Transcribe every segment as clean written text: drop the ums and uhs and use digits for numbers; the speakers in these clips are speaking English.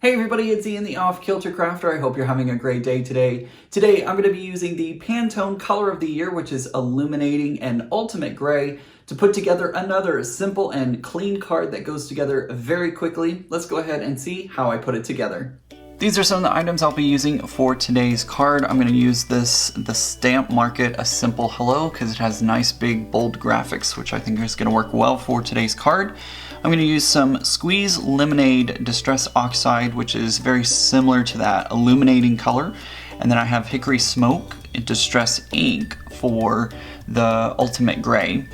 Hey everybody, it's Ian, the Off-Kilter Crafter. I hope you're having a great day today. Today I'm going to be using the Pantone Color of the Year, which is Illuminating and Ultimate Gray, to put together another simple and clean card that goes together very quickly. Let's go ahead and see how I put it together. These are some of the items I'll be using for today's card. I'm going to use the Stamp Market A Simple Hello because it has nice big bold graphics, which I think is going to work well for today's card. I'm going to use some Squeeze Lemonade Distress Oxide, which is very similar to that Illuminating color. And then I have Hickory Smoke Distress Ink for the Ultimate Gray.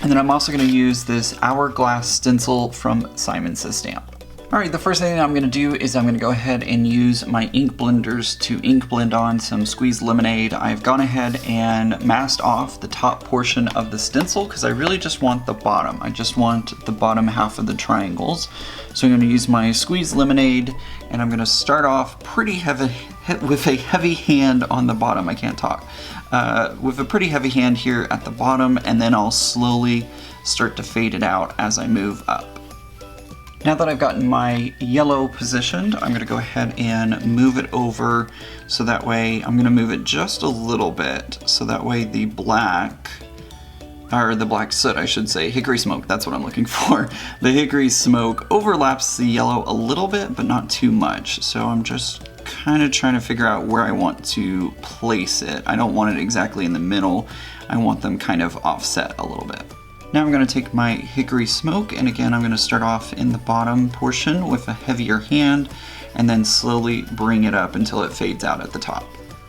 And then I'm also going to use this Hourglass Stencil from Simon Says Stamp. Alright, the first thing I'm going to do is I'm going to go ahead and use my ink blenders to ink blend on some Squeeze Lemonade. I've gone ahead and masked off the top portion of the stencil because I really just want the bottom. I just want the bottom half of the triangles. So I'm going to use my Squeeze Lemonade and I'm going to start off pretty heavy with a heavy hand on the bottom. I can't talk. With a pretty heavy hand here at the bottom, and then I'll slowly start to fade it out as I move up. Now that I've gotten my yellow positioned, I'm going to go ahead and move it over so that way I'm going to move it just a little bit so that way the black soot, I should say, Hickory Smoke, that's what I'm looking for. The Hickory Smoke overlaps the yellow a little bit, but not too much. So I'm just kind of trying to figure out where I want to place it. I don't want it exactly in the middle. I want them kind of offset a little bit. Now I'm going to take my Hickory Smoke, and again I'm going to start off in the bottom portion with a heavier hand and then slowly bring it up until it fades out at the top.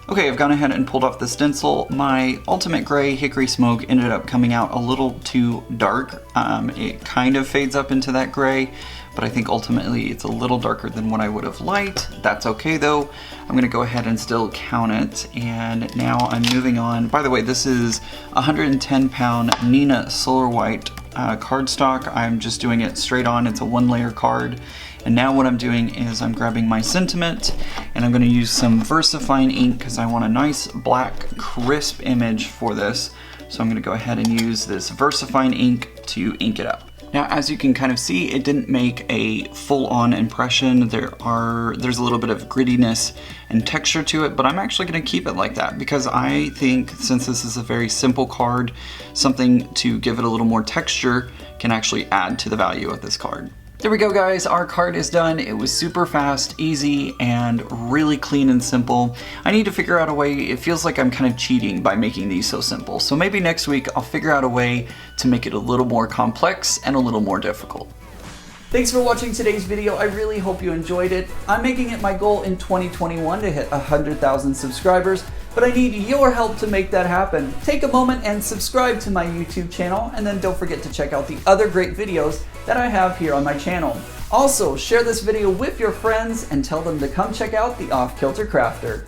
Okay, I've gone ahead and pulled off the stencil. My Ultimate Gray Hickory Smoke ended up coming out a little too dark. It kind of fades up into that gray, but I think ultimately it's a little darker than what I would have liked. That's okay though. I'm gonna go ahead and still count it, and now I'm moving on. By the way, this is 110 pound Neenah Solar White cardstock. I'm just doing it straight on. It's a 1-layer card. And now what I'm doing is I'm grabbing my sentiment and I'm going to use some VersaFine ink because I want a nice black crisp image for this. So I'm going to go ahead and use this VersaFine ink to ink it up. Now as you can kind of see, it didn't make a full-on impression. There's a little bit of grittiness and texture to it, but I'm actually going to keep it like that because I think since this is a very simple card, something to give it a little more texture can actually add to the value of this card. There we go guys, our card is done. It was super fast, easy, and really clean and simple. I need to figure out a way, it feels like I'm kind of cheating by making these so simple. So maybe next week I'll figure out a way to make it a little more complex and a little more difficult. Thanks for watching today's video. I really hope you enjoyed it. I'm making it my goal in 2021 to hit 100,000 subscribers, but I need your help to make that happen. Take a moment and subscribe to my YouTube channel, and then don't forget to check out the other great videos that I have here on my channel. Also, share this video with your friends and tell them to come check out the Off-Kilter Crafter.